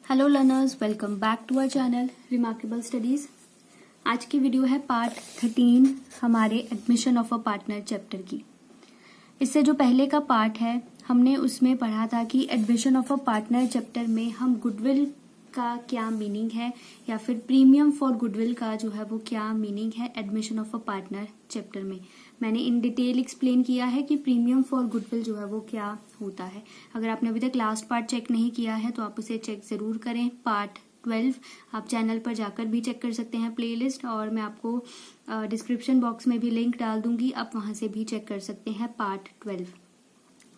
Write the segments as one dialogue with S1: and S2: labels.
S1: Hello learners, welcome back to our channel remarkable studies. आज की video है part 13 हमारे admission of a partner chapter की। इससे जो पहले का पार्ट है हमने उसमें पढ़ा था कि admission of a partner chapter में हम गुडविल का क्या मीनिंग है या फिर प्रीमियम फॉर गुडविल का जो है वो क्या मीनिंग है admission of a partner chapter में। मैंने इन डिटेल एक्सप्लेन किया है कि प्रीमियम फॉर गुडविल जो है वो क्या होता है। अगर आपने अभी तक लास्ट पार्ट चेक नहीं किया है तो आप उसे चेक जरूर करें। पार्ट 12 आप चैनल पर जाकर भी चेक कर सकते हैं प्लेलिस्ट, और मैं आपको डिस्क्रिप्शन बॉक्स में भी लिंक डाल दूंगी, आप वहां से भी चेक कर सकते हैं पार्ट 12।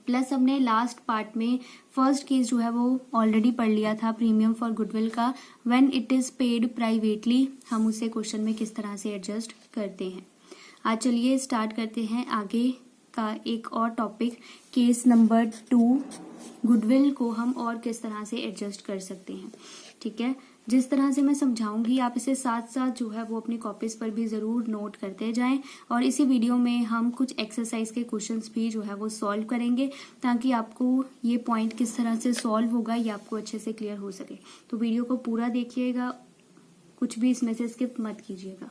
S1: प्लस हमने लास्ट पार्ट में फर्स्ट केस जो है वो ऑलरेडी पढ़ लिया था प्रीमियम फॉर गुडविल का, when it is paid privately. हम उसे क्वेश्चन में किस तरह से एडजस्ट करते हैं। आज चलिए स्टार्ट करते हैं आगे का एक और टॉपिक, केस नंबर 2। गुडविल को हम और किस तरह से एडजस्ट कर सकते हैं। ठीक है, जिस तरह से मैं समझाऊंगी आप इसे साथ साथ जो है वो अपनी कॉपीज पर भी जरूर नोट करते जाएं, और इसी वीडियो में हम कुछ एक्सरसाइज के क्वेश्चंस भी जो है वो सॉल्व करेंगे ताकि आपको ये पॉइंट किस तरह से सॉल्व होगा ये आपको अच्छे से क्लियर हो सके। तो वीडियो को पूरा देखिएगा, कुछ भी इसमें से स्किप मत कीजिएगा।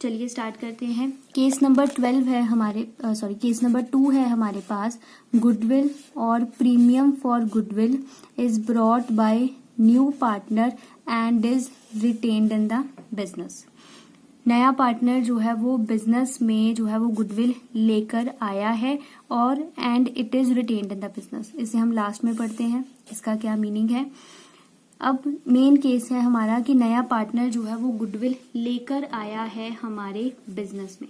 S1: चलिए स्टार्ट करते हैं। केस नंबर 12 है केस नंबर 2 है हमारे पास। गुडविल और premium for goodwill is brought by new partner and is retained in the business. नया पार्टनर जो है वो बिजनेस में जो है वो गुडविल लेकर आया है और and it is retained in the business. इसे हम लास्ट में पढ़ते हैं, इसका क्या मीनिंग है। अब मेन केस है हमारा कि नया पार्टनर जो है वो गुडविल लेकर आया है हमारे बिजनेस में।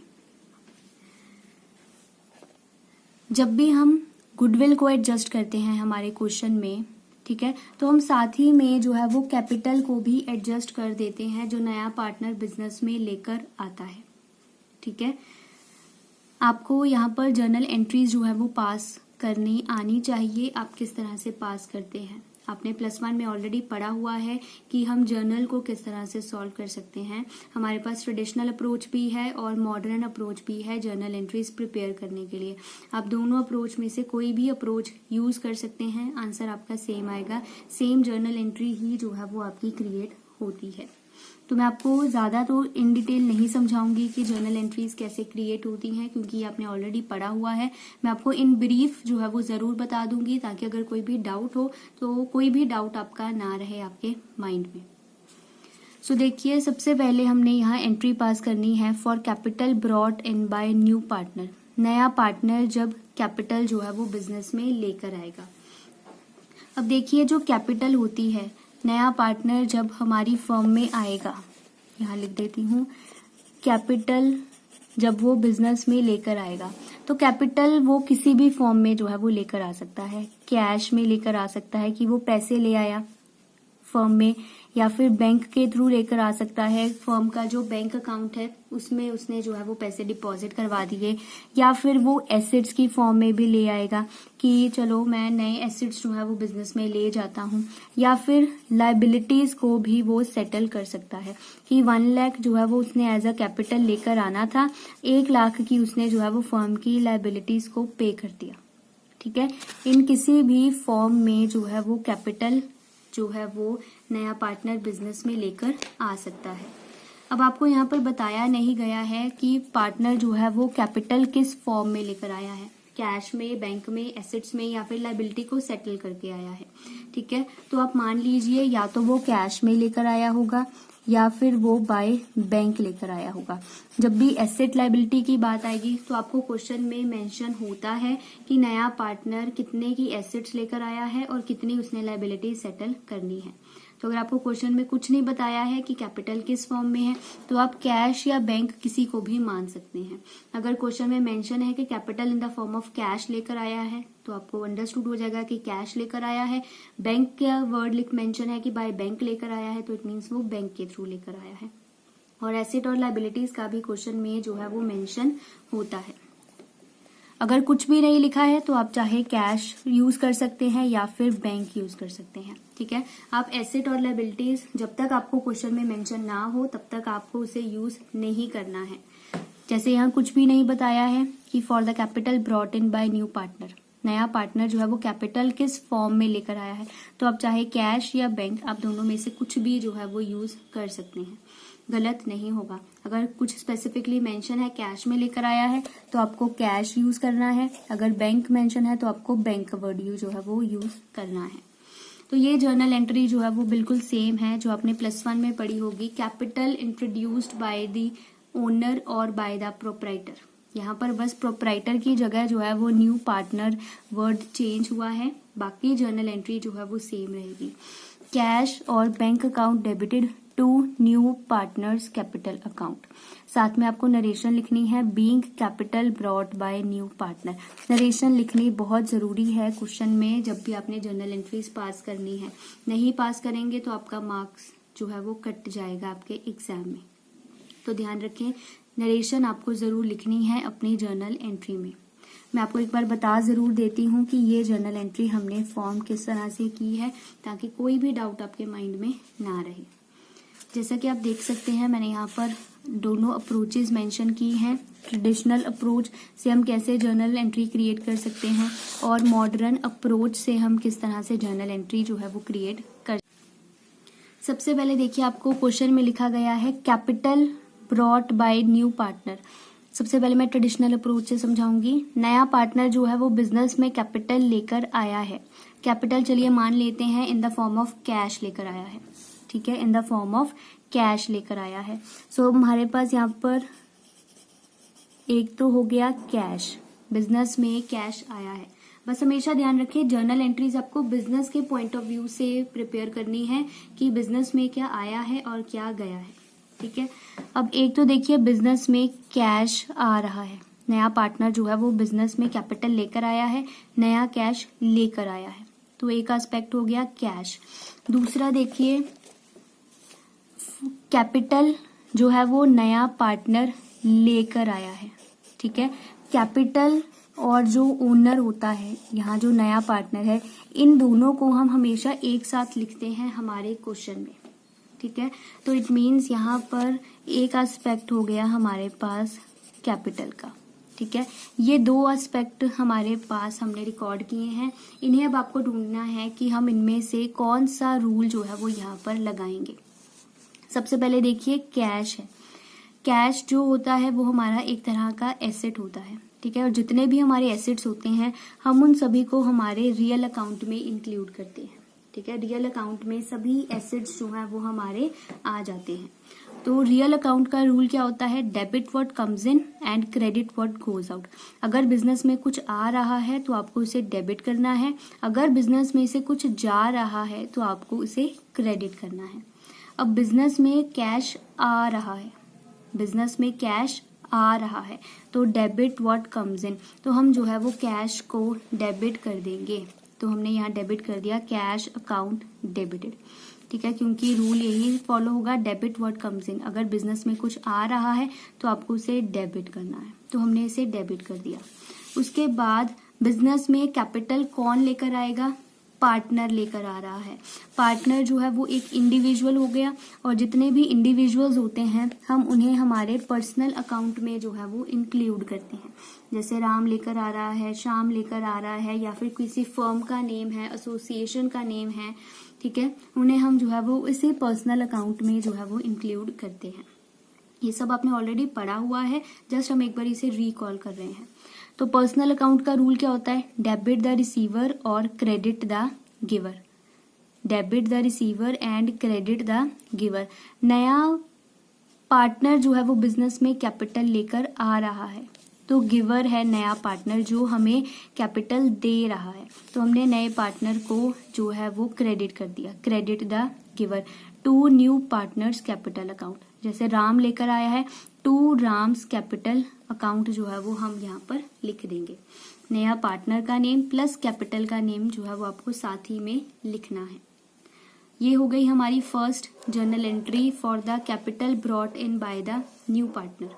S1: जब भी हम गुडविल को एडजस्ट करते हैं हमारे क्वेश्चन में, ठीक है, तो हम साथ ही में जो है वो कैपिटल को भी एडजस्ट कर देते हैं जो नया पार्टनर बिजनेस में लेकर आता है। ठीक है, आपको यहाँ पर जर्नल एंट्रीज जो है वो पास करनी आनी चाहिए। आप किस तरह से पास करते हैं आपने +1 में ऑलरेडी पढ़ा हुआ है कि हम जर्नल को किस तरह से सॉल्व कर सकते हैं। हमारे पास ट्रेडिशनल अप्रोच भी है और मॉडर्न अप्रोच भी है जर्नल एंट्रीज प्रिपेयर करने के लिए। आप दोनों अप्रोच में से कोई भी अप्रोच यूज कर सकते हैं, आंसर आपका सेम आएगा। सेम जर्नल एंट्री ही जो है वो आपकी क्रिएट होती है। तो मैं आपको ज्यादा तो इन डिटेल नहीं समझाऊंगी कि जर्नल एंट्रीज कैसे क्रिएट होती हैं, क्योंकि आपने ऑलरेडी पढ़ा हुआ है। मैं आपको इन ब्रीफ जो है वो जरूर बता दूंगी ताकि अगर कोई भी डाउट हो तो कोई भी डाउट आपका ना रहे आपके माइंड में। सो देखिए, सबसे पहले हमने यहाँ एंट्री पास करनी है for capital brought in by new partner. नया पार्टनर जब कैपिटल जो है वो बिजनेस में लेकर आएगा। अब देखिए, जो कैपिटल होती है, नया पार्टनर जब हमारी फर्म में आएगा, यहाँ लिख देती हूँ, कैपिटल जब वो बिजनेस में लेकर आएगा तो कैपिटल वो किसी भी फॉर्म में जो है वो लेकर आ सकता है। कैश में लेकर आ सकता है कि वो पैसे ले आया फर्म में, या फिर बैंक के थ्रू लेकर आ सकता है, फर्म का जो बैंक अकाउंट है उसमें उसने जो है वो पैसे डिपॉजिट करवा दिए, या फिर वो एसेट्स की फॉर्म में भी ले आएगा कि चलो मैं नए एसेट्स जो है वो बिजनेस में ले जाता हूँ, या फिर लायबिलिटीज को भी वो सेटल कर सकता है कि 1 लाख जो है वो उसने एज अ कैपिटल लेकर आना था, 1 लाख की उसने जो है वो फर्म की लायबिलिटीज को पे कर दिया। ठीक है, इन किसी भी फॉर्म में जो है वो कैपिटल जो है वो नया पार्टनर बिजनेस में लेकर आ सकता है। अब आपको यहाँ पर बताया नहीं गया है कि पार्टनर जो है वो कैपिटल किस फॉर्म में लेकर आया है, कैश में, बैंक में, एसेट्स में, या फिर लायबिलिटी को सेटल करके आया है। ठीक है, तो आप मान लीजिए या तो वो कैश में लेकर आया होगा या फिर वो बाय बैंक लेकर आया होगा। जब भी एसेट लायबिलिटी की बात आएगी तो आपको क्वेश्चन में मेंशन होता है कि नया पार्टनर कितने की एसेट्स लेकर आया है और कितनी उसने लायबिलिटी सेटल करनी है। तो अगर आपको क्वेश्चन में कुछ नहीं बताया है कि कैपिटल किस फॉर्म में है तो आप कैश या बैंक किसी को भी मान सकते हैं। अगर क्वेश्चन में मेंशन है कि capital in the form of cash लेकर आया है तो आपको अंडरस्टूड हो जाएगा कि कैश लेकर आया है। बैंक का वर्ड मेंशन है कि बाय बैंक लेकर आया है तो इट मीन्स वो बैंक के थ्रू लेकर आया है। और एसेट और लायबिलिटीज का भी क्वेश्चन में जो है वो मेंशन होता है। अगर कुछ भी नहीं लिखा है तो आप चाहे कैश यूज कर सकते हैं या फिर बैंक यूज कर सकते हैं। ठीक है, आप एसेट और लायबिलिटीज जब तक आपको क्वेश्चन में मेंशन ना हो तब तक आपको उसे यूज नहीं करना है। जैसे यहाँ कुछ भी नहीं बताया है कि for the capital brought in by new partner, नया पार्टनर जो है वो कैपिटल किस फॉर्म में लेकर आया है, तो आप चाहे कैश या बैंक, आप दोनों में से कुछ भी जो है वो यूज कर सकते हैं, गलत नहीं होगा। अगर कुछ स्पेसिफिकली मेंशन है कैश में लेकर आया है तो आपको कैश यूज करना है, अगर बैंक मेंशन है तो आपको बैंक वर्ड जो है वो यूज करना है। तो ये जर्नल एंट्री जो है वो बिल्कुल सेम है जो आपने +1 में पढ़ी होगी, capital introduced by the owner और बाय द प्रोप्राइटर। यहाँ पर बस प्रोप्राइटर की जगह जो है वो न्यू पार्टनर वर्ड चेंज हुआ है, बाकी जर्नल एंट्री जो है वो सेम रहेगी। कैश और bank account debited to new partners capital account. साथ में आपको नरेशन लिखनी है, being capital brought by new partner. Narration लिखनी बहुत जरूरी है क्वेश्चन में जब भी आपने जर्नल एंट्रीज पास करनी है, नहीं पास करेंगे तो आपका मार्क्स जो है वो कट जाएगा आपके एग्जाम में। तो ध्यान रखें, नरेशन आपको जरूर लिखनी है अपनी जर्नल एंट्री में। मैं आपको एक बार बता जरूर देती हूँ कि ये जर्नल एंट्री हमने फॉर्म किस तरह से की है ताकि कोई भी डाउट आपके माइंड में ना रहे। जैसा कि आप देख सकते हैं मैंने यहाँ पर दोनों अप्रोचेज मेंशन की हैं। ट्रेडिशनल अप्रोच से हम कैसे जर्नल एंट्री क्रिएट कर सकते हैं और मॉडर्न अप्रोच से हम किस तरह से जर्नल एंट्री जो है वो क्रिएट कर। सबसे पहले देखिए, आपको क्वेश्चन में लिखा गया है capital brought by new partner. सबसे पहले मैं ट्रेडिशनल अप्रोच से समझाऊंगी। नया पार्टनर जो है वो बिजनेस में कैपिटल लेकर आया है। कैपिटल चलिए मान लेते हैं in the form of cash लेकर आया है, ठीक है, in the form of cash लेकर आया है। सो हमारे पास यहाँ पर एक तो हो गया कैश, बिजनेस में कैश आया है। बस हमेशा ध्यान रखिए जर्नल एंट्रीज आपको बिजनेस के पॉइंट ऑफ व्यू से प्रिपेयर करनी है कि बिजनेस में क्या आया है और क्या गया है, ठीक है। अब एक तो देखिए बिजनेस में कैश आ रहा है, नया पार्टनर जो है वो बिजनेस में कैपिटल लेकर आया है, नया कैश लेकर आया है, तो एक एस्पेक्ट हो गया कैश। दूसरा देखिए कैपिटल जो है वो नया पार्टनर लेकर आया है, ठीक है। कैपिटल और जो ओनर होता है, यहाँ जो नया पार्टनर है, इन दोनों को हम हमेशा एक साथ लिखते हैं हमारे क्वेश्चन में, ठीक है। तो इट मीन्स यहाँ पर एक एस्पेक्ट हो गया हमारे पास कैपिटल का, ठीक है। ये दो एस्पेक्ट हमारे पास हमने रिकॉर्ड किए हैं। इन्हें अब आपको ढूंढना है कि हम इनमें से कौन सा रूल जो है वो यहाँ पर लगाएंगे। सबसे पहले देखिए कैश है। कैश जो होता है वो हमारा एक तरह का एसेट होता है, ठीक है, और जितने भी हमारे एसेट्स होते हैं हम उन सभी को हमारे रियल अकाउंट में इंक्लूड करते हैं, ठीक है। रियल अकाउंट में सभी एसेट्स जो हैं वो हमारे आ जाते हैं। तो रियल अकाउंट का रूल क्या होता है, debit what comes in and credit what goes out. अगर बिजनेस में कुछ आ रहा है तो आपको उसे डेबिट करना है, अगर बिजनेस में से कुछ जा रहा है तो आपको उसे क्रेडिट करना है। अब बिजनेस में कैश आ रहा है, बिजनेस में कैश आ रहा है तो डेबिट व्हाट कम्स इन, तो हम जो है वो कैश को डेबिट कर देंगे। तो हमने यहाँ डेबिट कर दिया, कैश अकाउंट डेबिटेड, ठीक है, क्योंकि रूल यही फॉलो होगा, डेबिट व्हाट कम्स इन। अगर बिजनेस में कुछ आ रहा है तो आपको उसे डेबिट करना है, तो हमने इसे डेबिट कर दिया। उसके बाद बिजनेस में कैपिटल कौन लेकर आएगा, पार्टनर लेकर आ रहा है। पार्टनर जो है वो एक इंडिविजुअल हो गया, और जितने भी इंडिविजुअल्स होते हैं हम उन्हें हमारे पर्सनल अकाउंट में जो है वो इंक्लूड करते हैं। जैसे राम लेकर आ रहा है, श्याम लेकर आ रहा है, या फिर किसी फर्म का नेम है, एसोसिएशन का नेम है, ठीक है, उन्हें हम जो है वो इसी पर्सनल अकाउंट में जो है वो इंक्लूड करते हैं। ये सब आपने ऑलरेडी पढ़ा हुआ है, जस्ट हम एक बार इसे रिकॉल कर रहे हैं। तो पर्सनल अकाउंट का रूल क्या होता है, डेबिट द रिसीवर और credit the giver. Debit the receiver and credit the giver. नया पार्टनर जो है वो बिजनेस में कैपिटल लेकर आ रहा है, तो गिवर है नया पार्टनर जो हमें कैपिटल दे रहा है, तो हमने नए पार्टनर को जो है वो क्रेडिट कर दिया, credit the giver to new partners capital account. जैसे राम लेकर आया है, टू राम्स कैपिटल अकाउंट जो है वो हम यहाँ पर लिख देंगे। नया पार्टनर का नेम प्लस कैपिटल का नेम जो है वो आपको साथ ही में लिखना है। ये हो गई हमारी first journal entry for the capital brought in by the new partner.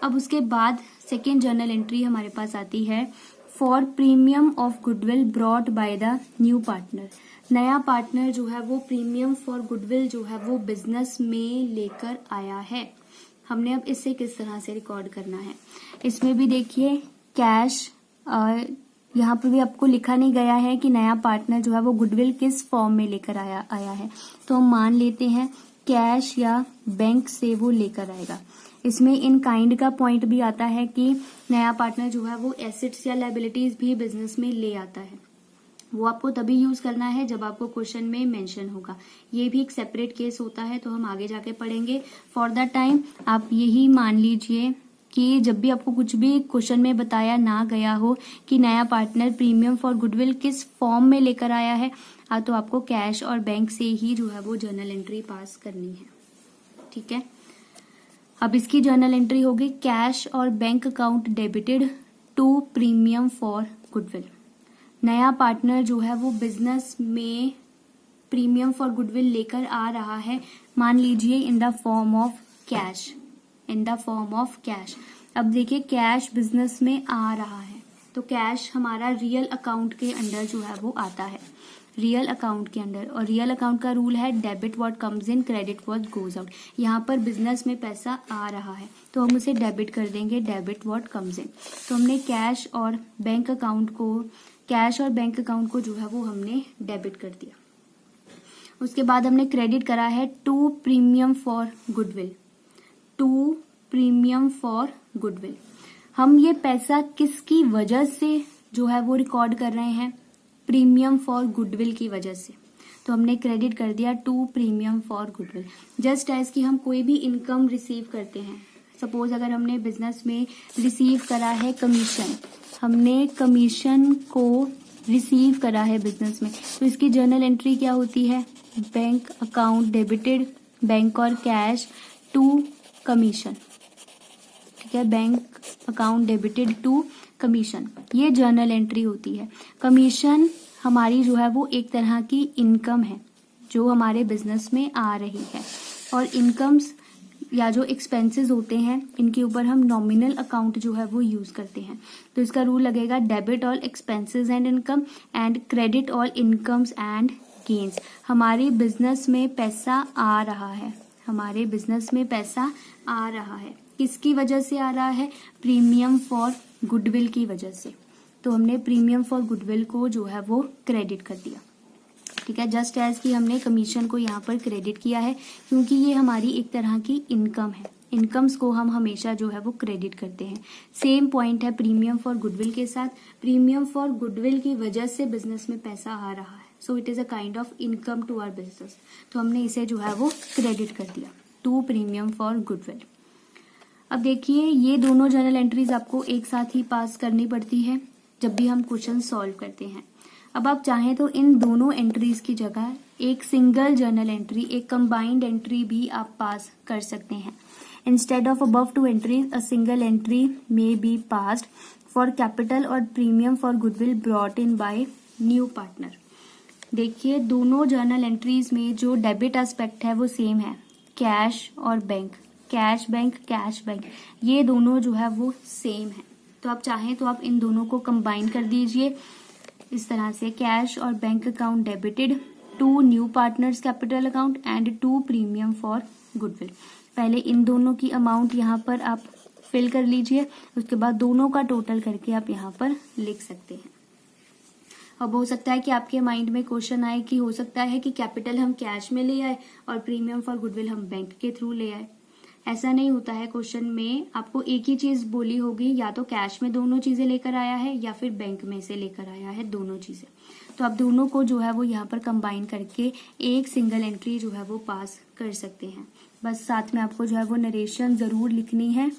S1: अब उसके बाद सेकेंड जर्नल एंट्री हमारे पास आती है for premium of goodwill brought by the new partner. नया पार्टनर जो है वो प्रीमियम फॉर गुडविल जो है वो बिजनेस में लेकर आया है। हमने अब इससे किस तरह से रिकॉर्ड करना है, इसमें भी देखिए कैश यहाँ पर भी आपको लिखा नहीं गया है कि नया पार्टनर जो है वो गुडविल किस फॉर्म में लेकर आया है। तो हम मान लेते हैं कैश या बैंक से वो लेकर आएगा। इसमें इन काइंड का पॉइंट भी आता है कि नया पार्टनर जो है वो एसेट्स या लायबिलिटीज भी बिजनेस में ले आता है। वो आपको तभी यूज करना है जब आपको क्वेश्चन में मेंशन होगा। ये भी एक सेपरेट केस होता है, तो हम आगे जाके पढ़ेंगे। फॉर द टाइम आप यही मान लीजिए कि जब भी आपको कुछ भी क्वेश्चन में बताया ना गया हो कि नया पार्टनर प्रीमियम फॉर गुडविल किस फॉर्म में लेकर आया है, तो आपको कैश और बैंक से ही जो है वो जर्नल एंट्री पास करनी है। ठीक है, अब इसकी जर्नल एंट्री होगी कैश और bank account debited to premium for goodwill. नया पार्टनर जो है वो बिजनेस में प्रीमियम फॉर गुडविल लेकर आ रहा है, मान लीजिए in the form of cash, in the form of cash. अब देखिए कैश बिजनेस में आ रहा है, तो कैश हमारा रियल अकाउंट के अंडर जो है वो आता है, रियल अकाउंट के अंडर। और रियल अकाउंट का रूल है debit what comes in, credit what goes out. यहाँ पर बिजनेस में पैसा आ रहा है तो हम उसे डेबिट कर देंगे, डेबिट व्हाट कम्स इन। तो हमने कैश और बैंक अकाउंट को जो है वो हमने डेबिट कर दिया। उसके बाद हमने क्रेडिट करा है to premium for goodwill, to premium for goodwill. हम ये पैसा किसकी वजह से जो है वो रिकॉर्ड कर रहे हैं, प्रीमियम फॉर गुडविल की वजह से। तो हमने क्रेडिट कर दिया to premium for goodwill. Just as कि हम कोई भी इनकम रिसीव करते हैं, सपोज अगर हमने बिजनेस में रिसीव करा है कमीशन, हमने कमीशन को रिसीव करा है बिजनेस में, तो इसकी जर्नल एंट्री क्या होती है, बैंक अकाउंट डेबिटेड बैंक और कैश टू कमीशन। ठीक है, bank account debited to commission, ये जर्नल एंट्री होती है। कमीशन हमारी जो है वो एक तरह की इनकम है जो हमारे बिजनेस में आ रही है, और इनकम्स या जो एक्सपेंसेस होते हैं इनके ऊपर हम नॉमिनल अकाउंट जो है वो यूज करते हैं। तो इसका रूल लगेगा debit all expenses and income and credit all incomes and gains. हमारे बिजनेस में पैसा आ रहा है, हमारे बिजनेस में पैसा आ रहा है, किसकी वजह से आ रहा है, प्रीमियम फॉर गुडविल की वजह से। तो हमने प्रीमियम फॉर गुडविल को जो है वो क्रेडिट कर दिया। ठीक है, जस्ट एज कि हमने कमीशन को यहाँ पर क्रेडिट किया है, क्योंकि ये हमारी एक तरह की इनकम है। इनकम्स को हम हमेशा जो है वो क्रेडिट करते हैं। सेम पॉइंट है प्रीमियम फॉर गुडविल के साथ। प्रीमियम फॉर गुडविल की वजह से बिजनेस में पैसा आ रहा है, so it is a kind of income to our business. तो हमने इसे जो है वो क्रेडिट कर दिया टू प्रीमियम फॉर गुडविल। अब देखिए ये दोनों जर्नल एंट्रीज आपको एक साथ ही पास करनी पड़ती है जब भी हम क्वेश्चन सॉल्व करते हैं। अब आप चाहें तो इन दोनों एंट्रीज की जगह एक सिंगल जर्नल एंट्री, एक कंबाइंड एंट्री भी आप पास कर सकते हैं। Instead of above two entries a single entry may be passed for capital और premium for goodwill brought in by new partner. देखिए दोनों जर्नल एंट्रीज में जो डेबिट एस्पेक्ट है वो सेम है, कैश और बैंक, कैश बैंक, ये दोनों जो है वो सेम है। तो आप चाहें तो आप इन दोनों को कंबाइन कर दीजिए इस तरह से, कैश और bank account debited to new partners capital account and to premium for goodwill. पहले इन दोनों की अमाउंट यहाँ पर आप फिल कर लीजिए, उसके बाद दोनों का टोटल करके आप यहाँ पर लिख सकते हैं। अब हो सकता है कि आपके माइंड में क्वेश्चन आए कि हो सकता है कि कैपिटल हम कैश में ले आए और प्रीमियम फॉर गुडविल हम बैंक के थ्रू ले आए। ऐसा नहीं होता है, क्वेश्चन में आपको एक ही चीज बोली होगी, या तो कैश में दोनों चीजें लेकर आया है या फिर बैंक में से लेकर आया है दोनों चीजें। तो आप दोनों को जो है वो यहाँ पर कंबाइन करके एक सिंगल एंट्री जो है वो पास कर सकते हैं। बस साथ में आपको जो है वो नरेशन जरूर लिखनी है,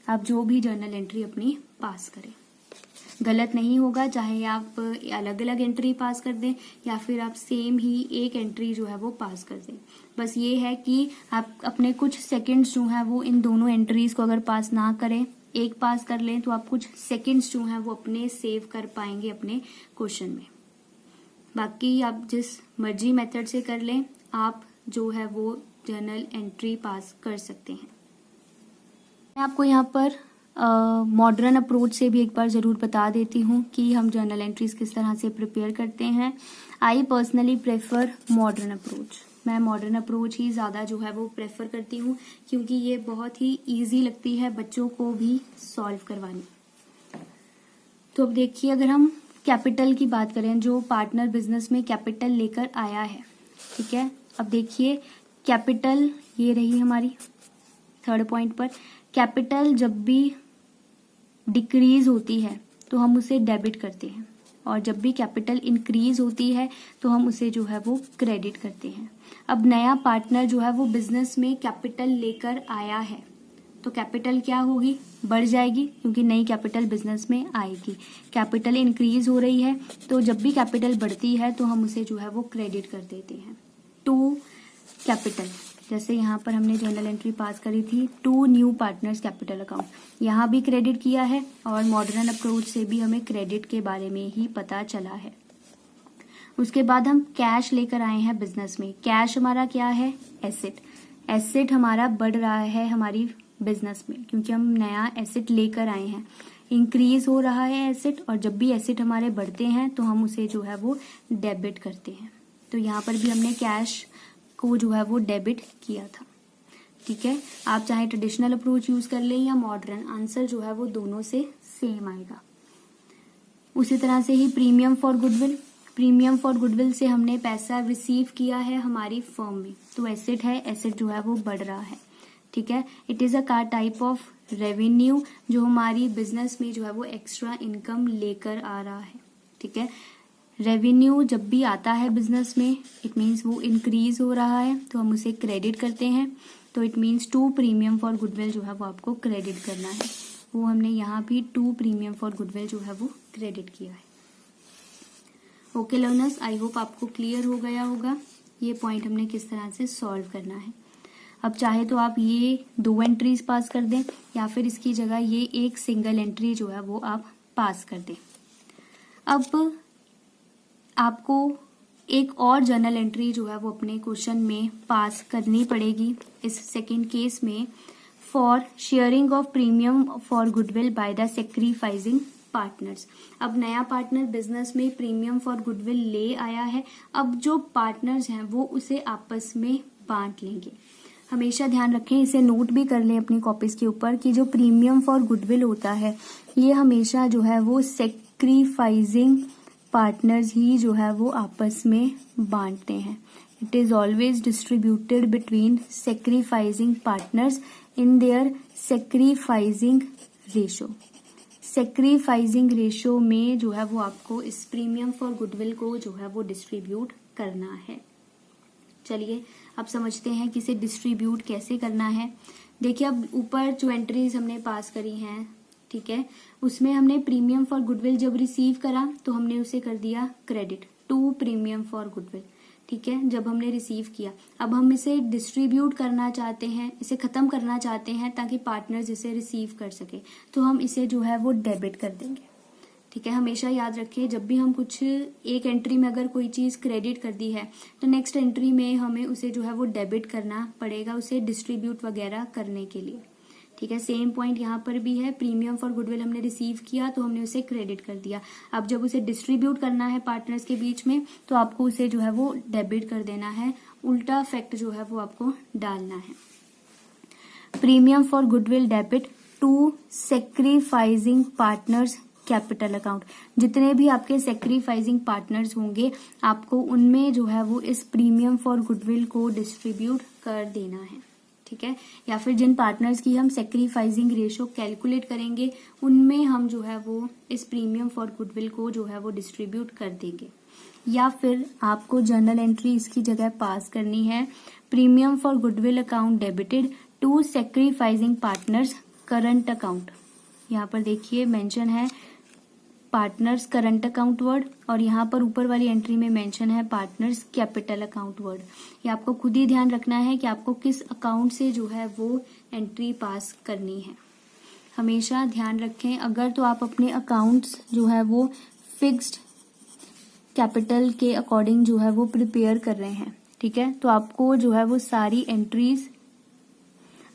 S1: आप जो भी जर्नल एंट्री अपनी पास करें। गलत नहीं होगा, चाहे आप अलग अलग एंट्री पास कर दें या फिर आप सेम ही एक एंट्री जो है वो पास कर दें। बस ये है कि आप अपने कुछ सेकंड्स जो है वो इन दोनों एंट्रीज को अगर पास ना करें, एक पास कर लें, तो आप कुछ सेकंड्स जो है वो अपने सेव कर पाएंगे अपने क्वेश्चन में। बाकी आप जिस मर्जी मेथड से कर लें, आप जो है वो जर्नल एंट्री पास कर सकते हैं। मैं आपको यहाँ पर मॉडर्न अप्रोच से भी एक बार जरूर बता देती हूँ कि हम जर्नल एंट्रीज किस तरह से प्रिपेयर करते हैं। I personally prefer modern approach. मैं मॉडर्न अप्रोच ही ज़्यादा जो है वो प्रेफर करती हूँ, क्योंकि ये बहुत ही इजी लगती है बच्चों को भी सॉल्व करवानी। तो अब देखिए, अगर हम कैपिटल की बात करें, जो पार्टनर बिजनेस में कैपिटल लेकर आया है, ठीक है। अब देखिए कैपिटल ये रही हमारी थर्ड पॉइंट पर। कैपिटल जब भी डिक्रीज होती है तो हम उसे डेबिट करते हैं, और जब भी कैपिटल इंक्रीज होती है तो हम उसे जो है वो क्रेडिट करते हैं। अब नया पार्टनर जो है वो बिजनेस में कैपिटल लेकर आया है तो कैपिटल क्या होगी, बढ़ जाएगी, क्योंकि नई कैपिटल बिजनेस में आएगी। कैपिटल इंक्रीज हो रही है तो जब भी कैपिटल बढ़ती है तो हम उसे जो है वो क्रेडिट कर देते हैं टू कैपिटल। जैसे यहाँ पर हमने जर्नल एंट्री पास करी थी, to new partners capital account, यहाँ भी क्रेडिट किया है और मॉडर्न अप्रोच से भी हमें क्रेडिट के बारे में ही पता चला है। उसके बाद हम कैश लेकर आए हैं बिजनेस में। कैश हमारा क्या है, एसेट। एसेट हमारा बढ़ रहा है हमारी बिजनेस में, क्योंकि हम नया एसेट लेकर आए हैं। इंक्रीज हो रहा है एसेट, और जब भी एसेट हमारे बढ़ते हैं तो हम उसे जो है वो डेबिट करते हैं। तो यहाँ पर भी हमने कैश को जो है वो डेबिट किया था, ठीक है। आप चाहे ट्रेडिशनल अप्रोच यूज कर लें या मॉडर्न, आंसर जो है वो दोनों से सेम आएगा। उसी तरह से ही premium for goodwill. Premium for goodwill से हमने पैसा रिसीव किया है हमारी फर्म में, तो एसेट है, एसेट जो है वो बढ़ रहा है, ठीक है। It is a type of revenue जो हमारी बिजनेस में जो है वो एक्स्ट्रा इनकम लेकर आ रहा है, ठीक है। रेवेन्यू जब भी आता है बिजनेस में, इट मीन्स वो इंक्रीज हो रहा है तो हम उसे क्रेडिट करते हैं। तो it means to premium for goodwill जो है वो आपको क्रेडिट करना है। वो हमने यहाँ भी टू प्रीमियम फॉर गुडविल जो है वो क्रेडिट किया है। ओके लर्नर्स, आई होप आपको क्लियर हो गया होगा ये पॉइंट हमने किस तरह से सॉल्व करना है। अब चाहे तो आप ये 2 एंट्रीज पास कर दें, या फिर इसकी जगह ये एक सिंगल एंट्री जो है वो आप पास कर दें। अब आपको एक और जर्नल एंट्री जो है वो अपने क्वेश्चन में पास करनी पड़ेगी इस सेकंड केस में, for sharing of premium for goodwill by the sacrificing partners. अब नया पार्टनर बिजनेस में प्रीमियम फॉर गुडविल ले आया है, अब जो पार्टनर्स हैं वो उसे आपस में बांट लेंगे। हमेशा ध्यान रखें, इसे नोट भी कर लें अपनी कॉपीज के ऊपर कि जो प्रीमियम फॉर गुडविल होता है ये हमेशा जो है वो सेक्रीफाइसिंग पार्टनर्स ही जो है वो आपस में बांटते हैं। It is always distributed between sacrificing partners in their sacrificing ratio. Sacrificing ratio में जो है वो आपको इस प्रीमियम फॉर गुडविल को जो है वो डिस्ट्रीब्यूट करना है। चलिए अब समझते हैं कि इसे डिस्ट्रीब्यूट कैसे करना है। देखिए अब ऊपर जो एंट्रीज हमने पास करी हैं, ठीक है, उसमें हमने प्रीमियम फॉर गुडविल जब रिसीव करा तो हमने उसे कर दिया credit to premium for goodwill, ठीक है, जब हमने रिसीव किया। अब हम इसे डिस्ट्रीब्यूट करना चाहते हैं, इसे खत्म करना चाहते हैं ताकि पार्टनर्स इसे रिसीव कर सके, तो हम इसे जो है वो डेबिट कर देंगे, ठीक है। हमेशा याद रखिए जब भी हम कुछ एक एंट्री में अगर कोई चीज क्रेडिट कर दी है तो नेक्स्ट एंट्री में हमें उसे जो है वो डेबिट करना पड़ेगा, उसे डिस्ट्रीब्यूट वगैरह करने के लिए, ठीक है। सेम पॉइंट यहाँ पर भी है, प्रीमियम फॉर गुडविल हमने रिसीव किया तो हमने उसे क्रेडिट कर दिया। अब जब उसे डिस्ट्रीब्यूट करना है पार्टनर्स के बीच में तो आपको उसे जो है वो डेबिट कर देना है, उल्टा फैक्ट जो है वो आपको डालना है। Premium for goodwill debit to sacrificing partners capital account. जितने भी आपके सेक्रीफाइसिंग पार्टनर्स होंगे आपको उनमें जो है वो इस प्रीमियम फॉर गुडविल को डिस्ट्रीब्यूट कर देना है, ठीक है। या फिर जिन पार्टनर्स की हम सेक्रीफाइसिंग रेशो कैलकुलेट करेंगे उनमें हम जो है वो इस प्रीमियम फॉर गुडविल को जो है वो डिस्ट्रीब्यूट कर देंगे। या फिर आपको जर्नल एंट्री इसकी जगह पास करनी है, premium for goodwill account debited to sacrificing partners current account. यहाँ पर देखिए मेंशन है पार्टनर्स करंट अकाउंट वर्ड, और यहाँ पर ऊपर वाली एंट्री में मेंशन है पार्टनर्स कैपिटल अकाउंट वर्ड। ये आपको खुद ही ध्यान रखना है कि आपको किस अकाउंट से जो है वो एंट्री पास करनी है। हमेशा ध्यान रखें, अगर तो आप अपने अकाउंट्स जो है वो फिक्स्ड कैपिटल के अकॉर्डिंग जो है वो प्रिपेयर कर रहे हैं, ठीक है, तो आपको जो है वो सारी एंट्रीज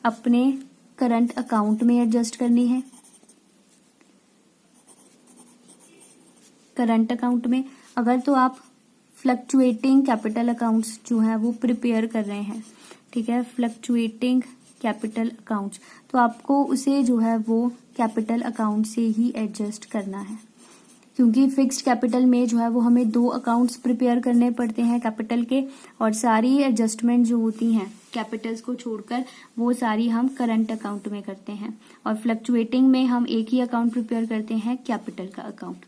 S1: अपने करंट अकाउंट में एडजस्ट करनी है। करंट अकाउंट में अगर तो आप फ्लक्चुएटिंग कैपिटल अकाउंट्स जो है वो प्रिपेयर कर रहे हैं, ठीक है, फ्लक्चुएटिंग कैपिटल अकाउंट्स, तो आपको उसे जो है वो कैपिटल अकाउंट से ही एडजस्ट करना है। क्योंकि फिक्स्ड कैपिटल में जो है वो हमें 2 अकाउंट्स प्रिपेयर करने पड़ते हैं कैपिटल के, और सारी एडजस्टमेंट जो होती हैं कैपिटल्स को छोड़कर वो सारी हम करंट अकाउंट में करते हैं, और फ्लक्चुएटिंग में हम एक ही अकाउंट प्रिपेयर करते हैं, कैपिटल का अकाउंट।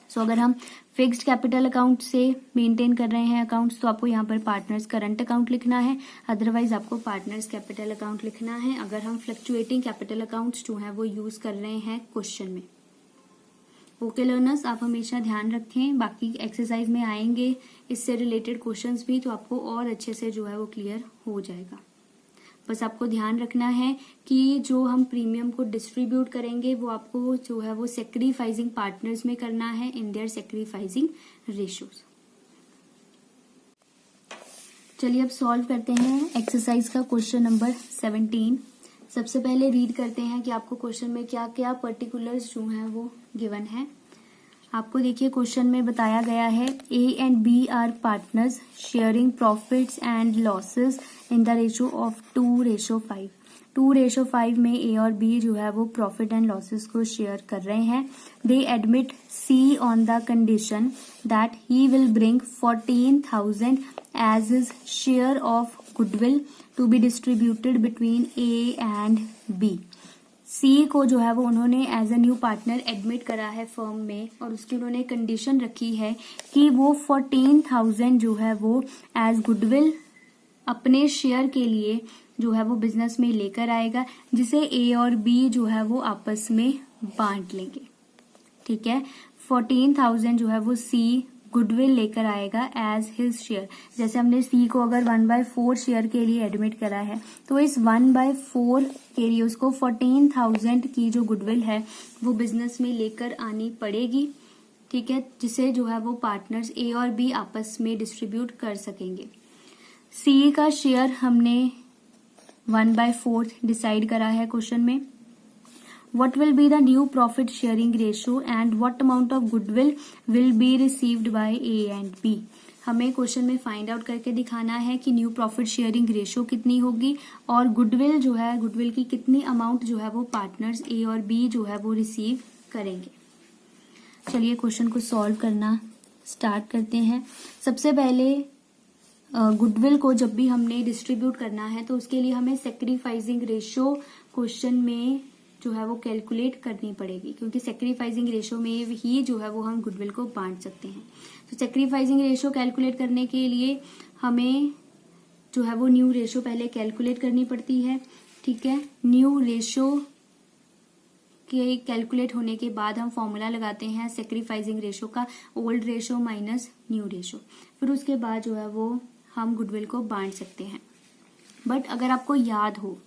S1: सो अगर हम फिक्स्ड कैपिटल अकाउंट से मेंटेन कर रहे हैं अकाउंट्स, तो आपको यहाँ पर पार्टनर्स करंट अकाउंट लिखना है, अदरवाइज आपको पार्टनर्स कैपिटल अकाउंट लिखना है अगर हम फ्लक्चुएटिंग कैपिटल अकाउंट्स जो है वो यूज कर रहे हैं क्वेश्चन में। ओके लर्नर्स, आप हमेशा ध्यान रखें, बाकी एक्सरसाइज में आएंगे इससे रिलेटेड क्वेश्चंस भी, तो आपको और अच्छे से जो है वो क्लियर हो जाएगा। बस आपको ध्यान रखना है कि जो हम प्रीमियम को डिस्ट्रीब्यूट करेंगे वो आपको जो है वो सेक्रीफाइसिंग पार्टनर्स में करना है इन देयर सेक्रीफाइसिंग रेशियोज। चलिए अब सॉल्व करते हैं एक्सरसाइज का क्वेश्चन नंबर 17। सबसे पहले रीड करते हैं कि आपको क्वेश्चन में क्या क्या पर्टिकुलर्स जो हैं वो गिवन है। आपको देखिए क्वेश्चन में बताया गया है A and B are partners sharing profits and losses in the ratio of 2:5। 2:5 में ए और बी जो है वो प्रॉफिट एंड लॉसेस को शेयर कर रहे हैं। They admit C on the condition that he will bring 14,000 as his share of goodwill to be distributed between A and B. C को जो है वो उन्होंने as a new partner admit करा है फर्म में, और उसकी उन्होंने कंडीशन रखी है कि वो 14,000 जो है वो एज गुडविल अपने शेयर के लिए जो है वो बिजनेस में लेकर आएगा, जिसे ए और बी जो है वो आपस में बांट लेंगे। ठीक है, 14,000 जो है वो सी गुडविल लेकर आएगा एज हिज शेयर। जैसे हमने सी को अगर 1/4 शेयर के लिए एडमिट करा है, तो इस 1/4 के लिए उसको 14,000 की जो गुडविल है वो बिजनेस में लेकर आनी पड़ेगी। ठीक है, जिसे जो है वो पार्टनर्स ए और बी आपस में डिस्ट्रीब्यूट कर सकेंगे। सी का शेयर हमने 1/4 डिसाइड करा है क्वेश्चन में। What will be the new profit sharing ratio and what amount of goodwill will be received by A and B? हमें क्वेश्चन में फाइंड आउट करके दिखाना है कि न्यू प्रॉफिट शेयरिंग रेशियो कितनी होगी और गुडविल जो है, गुडविल की कितनी अमाउंट जो है वो पार्टनर्स ए और बी जो है वो रिसीव करेंगे। चलिए क्वेश्चन को सॉल्व करना स्टार्ट करते हैं। सबसे पहले गुडविल को जब भी हमने डिस्ट्रीब्यूट करना है तो उसके लिए हमें सेक्रीफाइसिंग रेशियो क्वेश्चन में जो है वो कैलकुलेट करनी पड़ेगी, क्योंकि सेक्रीफाइसिंग रेशियो में ही जो है वो हम गुडविल को बांट सकते हैं। तो सेक्रीफाइसिंग रेशियो कैलकुलेट करने के लिए हमें जो है वो न्यू रेशियो पहले कैलकुलेट करनी पड़ती है। ठीक है, न्यू रेशियो के कैलकुलेट होने के बाद हम फॉर्मूला लगाते हैं सेक्रीफाइसिंग रेशियो का, old ratio minus new ratio. फिर उसके बाद जो है वो हम गुडविल को बांट सकते हैं। बट अगर आपको याद हो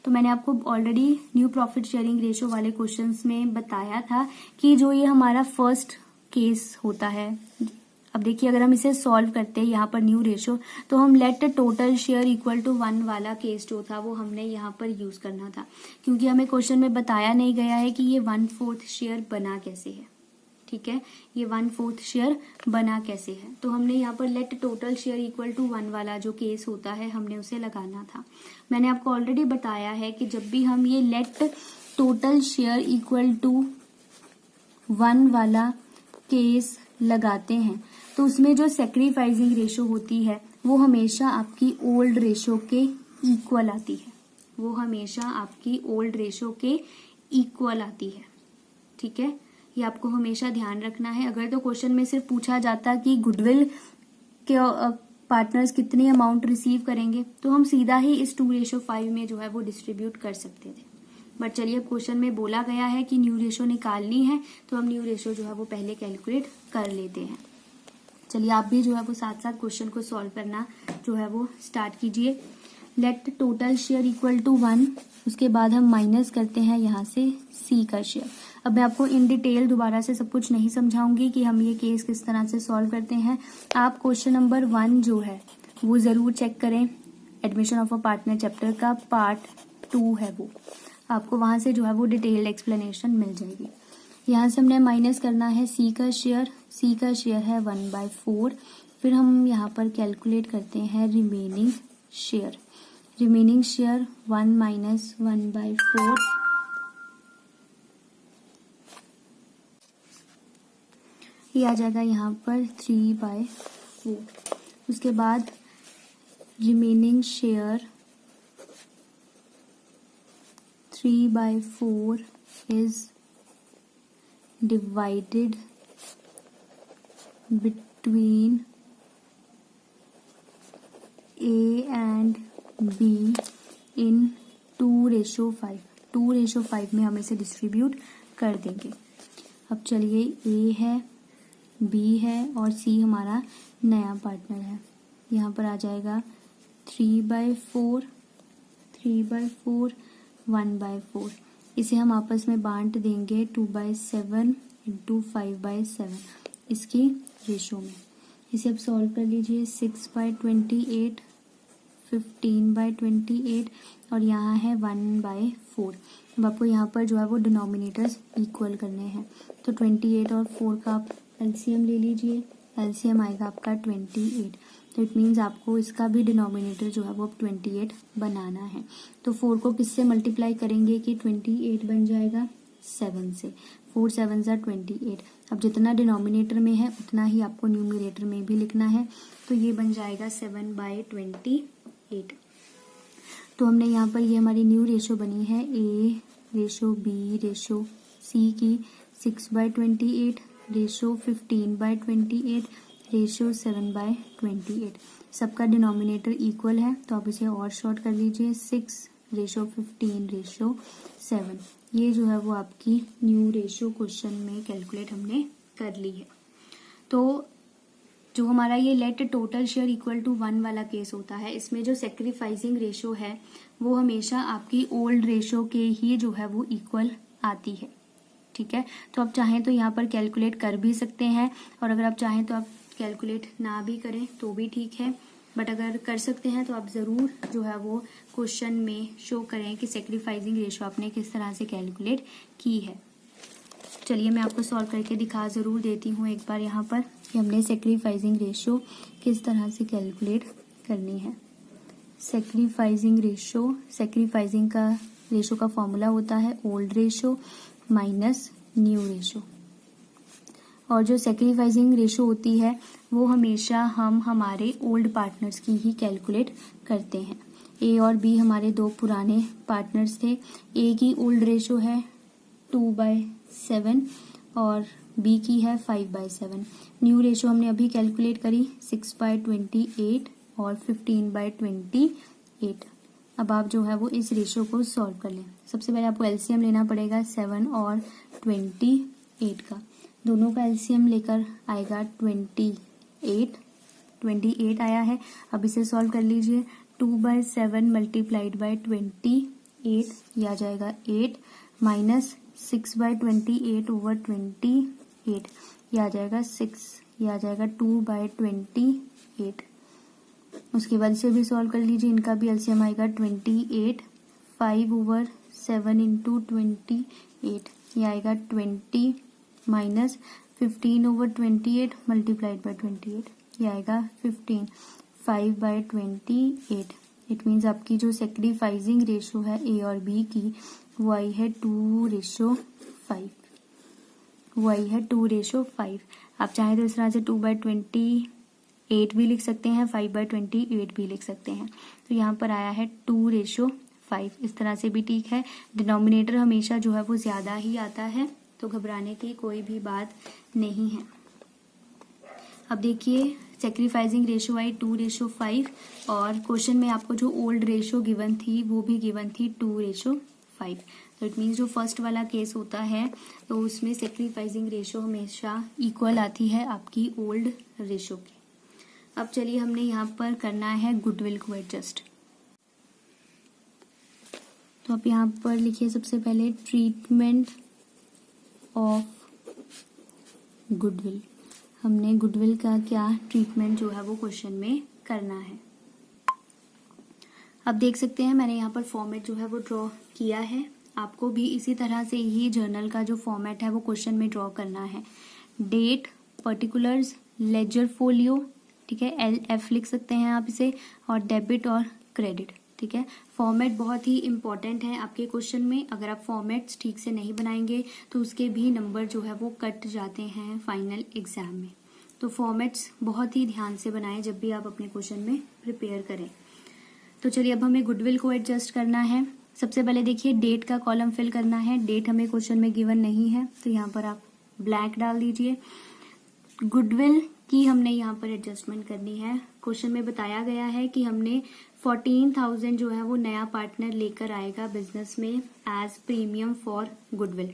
S1: तो मैंने आपको already knew profit sharing ratio वाले क्वेश्चंस में बताया था कि जो ये हमारा फर्स्ट केस होता है। अब देखिए अगर हम इसे सॉल्व करते हैं यहाँ पर न्यू रेशियो, तो हम let total share equal to 1 वाला केस जो था वो हमने यहाँ पर यूज करना था, क्योंकि हमें क्वेश्चन में बताया नहीं गया है कि ये 1/4 शेयर बना कैसे है। ठीक है, ये 1/4 शेयर बना कैसे है, तो हमने यहाँ पर let total share equal to 1 वाला जो केस होता है हमने उसे लगाना था। मैंने आपको ऑलरेडी बताया है कि जब भी हम ये let total share equal to 1 वाला केस लगाते हैं तो उसमें जो सेक्रीफाइसिंग रेशियो होती है वो हमेशा आपकी ओल्ड रेशियो के इक्वल आती है, वो हमेशा आपकी ओल्ड रेशियो के इक्वल आती है। ठीक है, ये आपको हमेशा ध्यान रखना है। अगर तो क्वेश्चन में सिर्फ पूछा जाता कि गुडविल के पार्टनर्स कितनी अमाउंट रिसीव करेंगे तो हम सीधा ही इस 2:5 में जो है वो डिस्ट्रीब्यूट कर सकते थे। बट चलिए अब क्वेश्चन में बोला गया है कि न्यू रेशियो निकालनी है, तो हम न्यू रेशियो जो है वो पहले कैलकुलेट कर लेते हैं। चलिए आप भी जो है वो साथ साथ क्वेश्चन को सॉल्व करना जो है वो स्टार्ट कीजिए। Let total share equal to 1, उसके बाद हम माइनस करते हैं यहाँ से सी का शेयर। अब मैं आपको इन डिटेल दोबारा से सब कुछ नहीं समझाऊंगी कि हम ये केस किस तरह से सॉल्व करते हैं। आप क्वेश्चन नंबर 1 जो है वो जरूर चेक करें, admission of a partner chapter का पार्ट 2 है वो, आपको वहां से जो है वो डिटेल्ड एक्सप्लेनेशन मिल जाएगी। यहाँ से हमने माइनस करना है सी का शेयर, सी का शेयर है 1/4। फिर हम यहाँ पर कैलकुलेट करते हैं रिमेनिंग शेयर। रिमेनिंग शेयर 1 - 1/4 ये आ जाएगा यहाँ पर 3/4। उसके बाद remaining share 3/4 is divided between A and B in 2:5। 2:5 में हम इसे डिस्ट्रीब्यूट कर देंगे। अब चलिए A है, B है और C हमारा नया पार्टनर है। यहाँ पर आ जाएगा 3/4, 1/4। इसे हम आपस में बांट देंगे 2/7 इंटू 5/7 इसकी रेशो में। इसे अब सॉल्व कर लीजिए। 6/28, 15/28 और यहाँ है 1/4। अब आपको यहाँ पर जो है वो डिनोमिनेटर्स इक्वल करने हैं, तो 28 और 4 का आप एलसीएम ले लीजिए। एलसीएम आएगा आपका 28, तो इट मीन्स आपको इसका भी डिनोमिनेटर जो है वो अब 28 बनाना है। तो 4 को किससे मल्टीप्लाई करेंगे कि 28 बन जाएगा 7 से। 4 7 ज़ा 28। अब जितना डिनोमिनेटर में है उतना ही आपको न्यूमरेटर में भी लिखना है, तो ये बन जाएगा 7/28। तो हमने यहाँ पर ये हमारी न्यू रेशो बनी है A ratio B ratio C की 6/28 रेशो 15/28 रेशो 7/28। सबका डिनोमिनेटर इक्वल है, तो आप इसे और शॉर्ट कर लीजिए। 6/15/7। ये जो है वो आपकी न्यू रेशो क्वेश्चन में कैलकुलेट हमने कर ली है। तो जो हमारा ये let total share equal to 1 वाला केस होता है, इसमें जो सेक्रीफाइसिंग रेशो है वो हमेशा आपकी ओल्ड रेशो के ही जो है वो इक्वल आती है। ठीक है, तो आप चाहें तो यहाँ पर कैलकुलेट कर भी सकते हैं, और अगर आप चाहें तो आप कैलकुलेट ना भी करें तो भी ठीक है, बट अगर कर सकते हैं तो आप ज़रूर जो है वो क्वेश्चन में शो करें कि सेक्रीफाइसिंग रेशो आपने किस तरह से कैलकुलेट की है। चलिए मैं आपको सॉल्व करके दिखा ज़रूर देती हूँ एक बार यहाँ पर कि हमने सेक्रीफाइसिंग रेशो किस तरह से कैलकुलेट करनी है। सेक्रीफाइसिंग का रेशो का फॉर्मूला होता है old ratio minus new ratio, और जो सेक्रीफाइसिंग रेशो होती है वो हमेशा हम हमारे ओल्ड पार्टनर्स की ही कैलकुलेट करते हैं। ए और बी हमारे दो पुराने पार्टनर्स थे। ए की ओल्ड रेशो है 2/7 और बी की है 5/7। न्यू रेशो हमने अभी कैलकुलेट करी 6/28 और 15/28। अब आप जो है वो इस रेशो को सॉल्व कर लें। सबसे पहले आपको एलसीएम लेना पड़ेगा 7 और 28 का। दोनों का एलसीएम लेकर आएगा 28 आया है। अब इसे सॉल्व कर लीजिए। 2/7 मल्टीप्लाइड बाय 28 ये आ जाएगा 8 माइनस 6/28 ओवर 28 ये आ जाएगा 6, ये आ जाएगा 2/28। उसके बाद इसे भी सॉल्व कर लीजिए। इनका भी एलसीएम आएगा 28। 5 ओवर 7 इंटू 28 ये आएगा 20 माइनस 15 ओवर 28 मल्टीप्लाइड बाय 28 ये आएगा 15। 5/28। इट मीन्स आपकी जो सेक्रीफाइसिंग रेशो है ए और बी की वो आई है 2:5। वो आई है 2:5। आप चाहें तो इस तरह से 2/28 भी लिख सकते हैं, 5/28 भी लिख सकते हैं। तो यहाँ पर आया है 2:5। इस तरह से भी ठीक है। डिनोमिनेटर हमेशा जो है वो ज्यादा ही आता है, तो घबराने की कोई भी बात नहीं है। अब देखिए सेक्रीफाइसिंग रेशो आई 2:5 और क्वेश्चन में आपको जो ओल्ड रेशो गिवन थी वो भी गिवन थी 2:5। तो इट मीन्स जो फर्स्ट वाला केस होता है तो उसमें सेक्रीफाइसिंग रेशो हमेशा इक्वल आती है आपकी ओल्ड रेशो की। अब चलिए हमने यहाँ पर करना है गुडविल को एडजस्ट। तो आप यहाँ पर लिखिए सबसे पहले ट्रीटमेंट ऑफ गुडविल। हमने गुडविल का क्या ट्रीटमेंट जो है वो क्वेश्चन में करना है। अब देख सकते हैं मैंने यहाँ पर फॉर्मेट जो है वो ड्रॉ किया है। आपको भी इसी तरह से ही जर्नल का जो फॉर्मेट है वो क्वेश्चन में ड्रॉ करना है। डेट, पर्टिकुलर्स, लेजर फोलियो, ठीक है, LF लिख सकते हैं आप इसे, और डेबिट और क्रेडिट। ठीक है। फॉर्मेट बहुत ही इंपॉर्टेंट है आपके क्वेश्चन में। अगर आप फॉर्मेट्स ठीक से नहीं बनाएंगे तो उसके भी नंबर जो है वो कट जाते हैं फाइनल एग्जाम में। तो फॉर्मेट्स बहुत ही ध्यान से बनाएं जब भी आप अपने क्वेश्चन में प्रिपेयर करें। तो चलिए अब हमें गुडविल को एडजस्ट करना है। सबसे पहले देखिए डेट का कॉलम फिल करना है। डेट हमें क्वेश्चन में गिवन नहीं है तो यहाँ पर आप ब्लैंक डाल दीजिए। गुडविल की हमने यहाँ पर एडजस्टमेंट करनी है। क्वेश्चन में बताया गया है कि हमने 14,000 जो है वो नया पार्टनर लेकर आएगा बिजनेस में एज प्रीमियम फॉर गुडविल।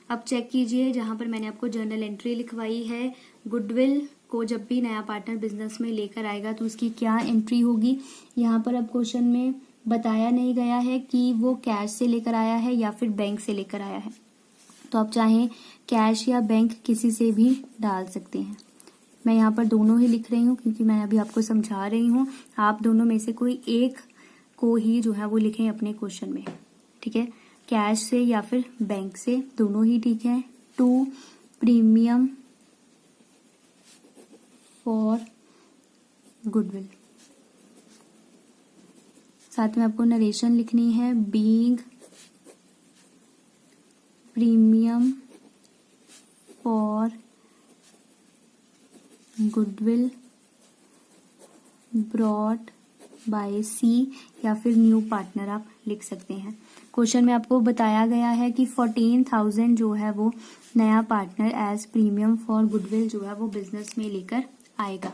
S1: अब चेक कीजिए जहां पर मैंने आपको जर्नल एंट्री लिखवाई है, गुडविल को जब भी नया पार्टनर बिजनेस में लेकर आएगा तो उसकी क्या एंट्री होगी। यहाँ पर अब क्वेश्चन में बताया नहीं गया है कि वो कैश से लेकर आया है या फिर बैंक से लेकर आया है, तो आप चाहें कैश या बैंक किसी से भी डाल सकते हैं। मैं यहाँ पर दोनों ही लिख रही हूँ क्योंकि मैं अभी आपको समझा रही हूँ। आप दोनों में से कोई एक को ही जो है वो लिखें अपने क्वेश्चन में, ठीक है। कैश से या फिर बैंक से, दोनों ही ठीक है। To premium for goodwill. साथ में आपको नरेशन लिखनी है, being premium for goodwill brought by C, या फिर न्यू पार्टनर आप लिख सकते हैं। क्वेश्चन में आपको बताया गया है कि 14,000 जो है वो नया partner as premium for goodwill जो है वो बिजनेस में लेकर आएगा।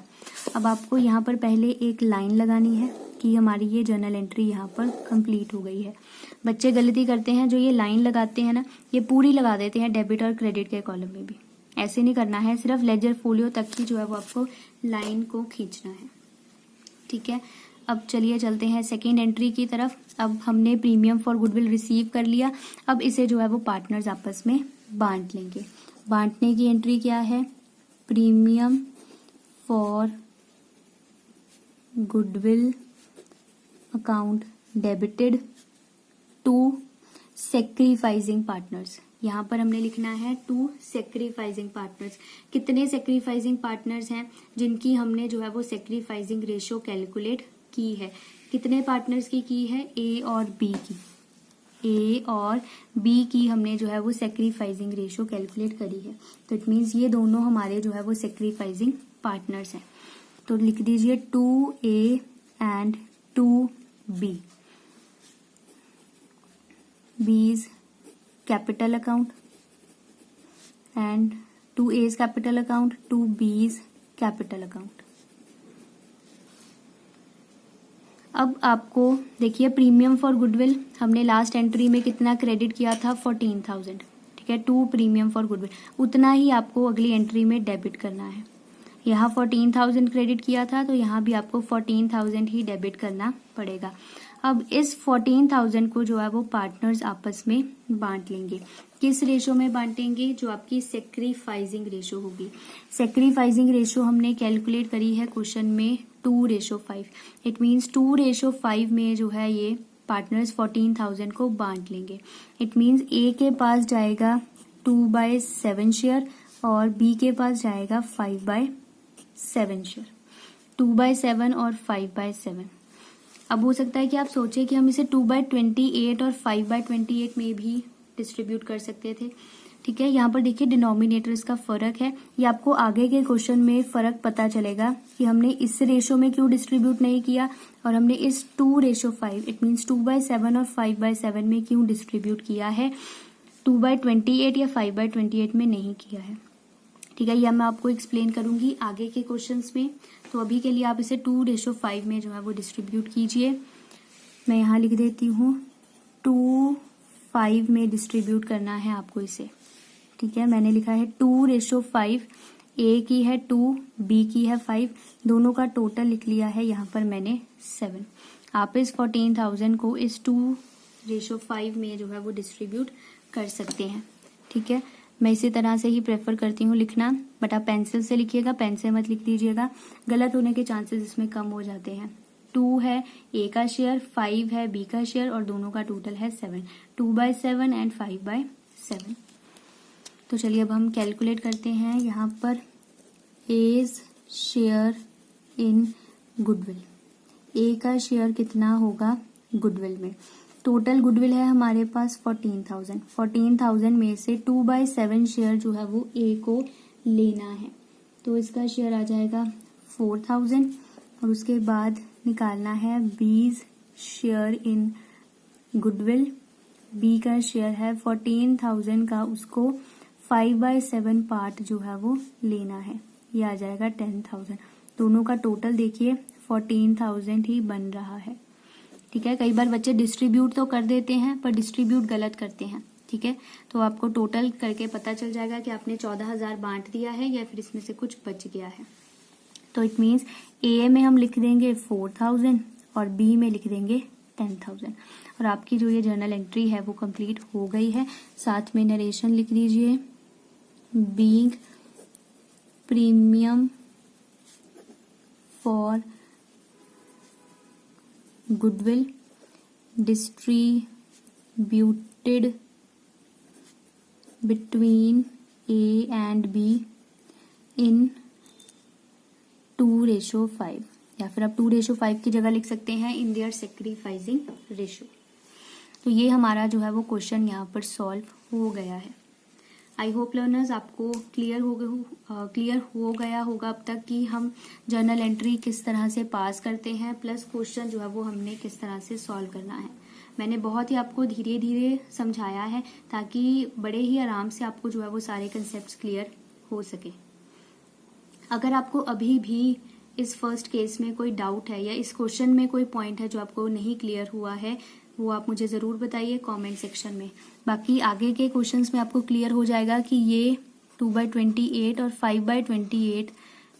S1: अब आपको यहाँ पर पहले एक लाइन लगानी है कि हमारी ये जर्नल एंट्री यहाँ पर कंप्लीट हो गई है। बच्चे गलती करते हैं, जो ये लाइन लगाते हैं ना, ये पूरी लगा देते हैं डेबिट और क्रेडिट के कॉलम में भी। ऐसे नहीं करना है, सिर्फ लेजर फोलियो तक ही जो है वो आपको लाइन को खींचना है, ठीक है। अब चलिए चलते हैं सेकेंड एंट्री की तरफ। अब हमने प्रीमियम फॉर गुडविल रिसीव कर लिया। अब इसे जो है वो पार्टनर्स आपस में बांट लेंगे। बांटने की एंट्री क्या है, premium for goodwill account debited to sacrificing partners. यहाँ पर हमने लिखना है टू सेक्रीफाइसिंग पार्टनर्स। कितने सेक्रीफाइसिंग पार्टनर्स हैं जिनकी हमने जो है वो सेक्रीफाइसिंग रेशियो कैलकुलेट की है। कितने पार्टनर्स की है, ए और बी की। ए और बी की हमने जो है वो सेक्रीफाइसिंग रेशियो कैलकुलेट करी है। तो इट मीन्स ये दोनों हमारे जो है वो सेक्रीफाइसिंग पार्टनर्स हैं। तो लिख दीजिए 2A and 2B। B's capital account and 2A's capital account, 2B's capital account। अब आपको देखिए प्रीमियम फॉर गुडविल हमने लास्ट एंट्री में कितना क्रेडिट किया था, 14,000, ठीक है। टू प्रीमियम फॉर गुडविल, उतना ही आपको अगली एंट्री में डेबिट करना है। यहाँ 14,000 क्रेडिट किया था तो यहाँ भी आपको 14,000 ही डेबिट करना पड़ेगा। अब इस 14,000 को जो है वो पार्टनर्स आपस में बांट लेंगे। किस रेशो में बांटेंगे, जो आपकी सेक्रीफाइसिंग रेशो होगी। सेक्रीफाइसिंग रेशो हमने कैलकुलेट करी है क्वेश्चन में 2:5। इट मीन्स 2:5 में जो है ये पार्टनर्स 14,000 को बांट लेंगे। इट मीन्स ए के पास जाएगा 2/7 शेयर और बी के पास जाएगा 5/7 शेयर। 2/7 और 5/7। अब हो सकता है कि आप सोचे कि हम इसे 2/28 और 5/28 में भी डिस्ट्रीब्यूट कर सकते थे, ठीक है। यहाँ पर देखिए डिनोमिनेटर्स का फर्क है, ये आपको आगे के क्वेश्चन में फर्क पता चलेगा कि हमने इस रेशो में क्यों डिस्ट्रीब्यूट नहीं किया और हमने इस 2:5 इट मीन्स 2/7 और 5/7 में क्यों डिस्ट्रीब्यूट किया है, 2/28 या 5/28 में नहीं किया है, ठीक है। यह मैं आपको एक्सप्लेन करूंगी आगे के क्वेश्चंस में। तो अभी के लिए आप इसे 2:5 में जो है वो डिस्ट्रीब्यूट कीजिए। मैं यहाँ लिख देती हूँ 2:5 में डिस्ट्रीब्यूट करना है आपको इसे, ठीक है। मैंने लिखा है 2:5, ए की है 2, बी की है 5, दोनों का टोटल लिख लिया है यहाँ पर मैंने 7। आप इस 14,000 को इस 2:5 में जो है वो डिस्ट्रीब्यूट कर सकते हैं, ठीक है। मैं इसी तरह से ही प्रेफर करती हूँ लिखना, बट आप पेंसिल से लिखिएगा, पेन से मत लिख दीजिएगा, गलत होने के चांसेस इसमें कम हो जाते हैं। 2 है ए का शेयर, 5 है बी का शेयर और दोनों का टोटल है 7। 2/7 एंड 5/7। तो चलिए अब हम कैलकुलेट करते हैं यहाँ पर एज शेयर इन गुडविल। ए का शेयर कितना होगा गुडविल में। टोटल गुडविल है हमारे पास 14,000। 14,000 में से 2/7 शेयर जो है वो ए को लेना है, तो इसका शेयर आ जाएगा 4,000 और उसके बाद निकालना है बीज शेयर इन गुडविल। बी का शेयर है 14,000 का, उसको 5/7 पार्ट जो है वो लेना है, ये आ जाएगा 10,000। दोनों का टोटल देखिए 14,000 ही बन रहा है। ठीक है, कई बार बच्चे डिस्ट्रीब्यूट तो कर देते हैं पर डिस्ट्रीब्यूट गलत करते हैं। ठीक है, तो आपको टोटल करके पता चल जाएगा कि आपने 14,000 बांट दिया है या फिर इसमें से कुछ बच गया है। तो इट मीन्स ए में हम लिख देंगे 4,000 और बी में लिख देंगे 10,000 और आपकी जो ये जर्नल एंट्री है वो कंप्लीट हो गई है। साथ में नरेशन लिख दीजिए, being premium for goodwill distributed between A and be in 2:5, या फिर आप 2:5 की जगह लिख सकते हैं इन देयर सेक्रीफाइसिंग रेशियो। तो ये हमारा जो है वो क्वेश्चन यहाँ पर सॉल्व हो गया है। आई होप लर्नर्स आपको क्लियर हो गया होगा अब तक कि हम जर्नल एंट्री किस तरह से पास करते हैं, प्लस क्वेश्चन जो है वो हमने किस तरह से सॉल्व करना है। मैंने बहुत ही आपको धीरे धीरे समझाया है ताकि बड़े ही आराम से आपको जो है वो सारे कंसेप्ट क्लियर हो सके। अगर आपको अभी भी इस फर्स्ट केस में कोई डाउट है या इस क्वेश्चन में कोई पॉइंट है जो आपको नहीं क्लियर हुआ है, वो आप मुझे जरूर बताइए कमेंट सेक्शन में। बाकी आगे के क्वेश्चंस में आपको क्लियर हो जाएगा कि ये 2/28 और 5/28,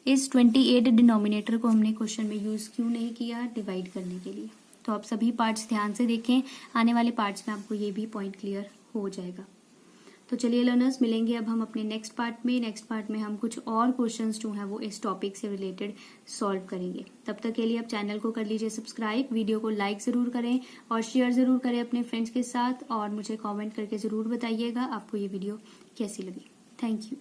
S1: इस 28 डिनोमिनेटर को हमने क्वेश्चन में यूज क्यों नहीं किया डिवाइड करने के लिए। तो आप सभी पार्ट्स ध्यान से देखें, आने वाले पार्ट्स में आपको ये भी पॉइंट क्लियर हो जाएगा। तो चलिए लर्नर्स, मिलेंगे अब हम अपने नेक्स्ट पार्ट में। नेक्स्ट पार्ट में हम कुछ और क्वेश्चंस जो हैं वो इस टॉपिक से रिलेटेड सॉल्व करेंगे। तब तक के लिए आप चैनल को कर लीजिए सब्सक्राइब, वीडियो को लाइक जरूर करें और शेयर जरूर करें अपने फ्रेंड्स के साथ, और मुझे कमेंट करके जरूर बताइएगा आपको ये वीडियो कैसी लगी। Thank you.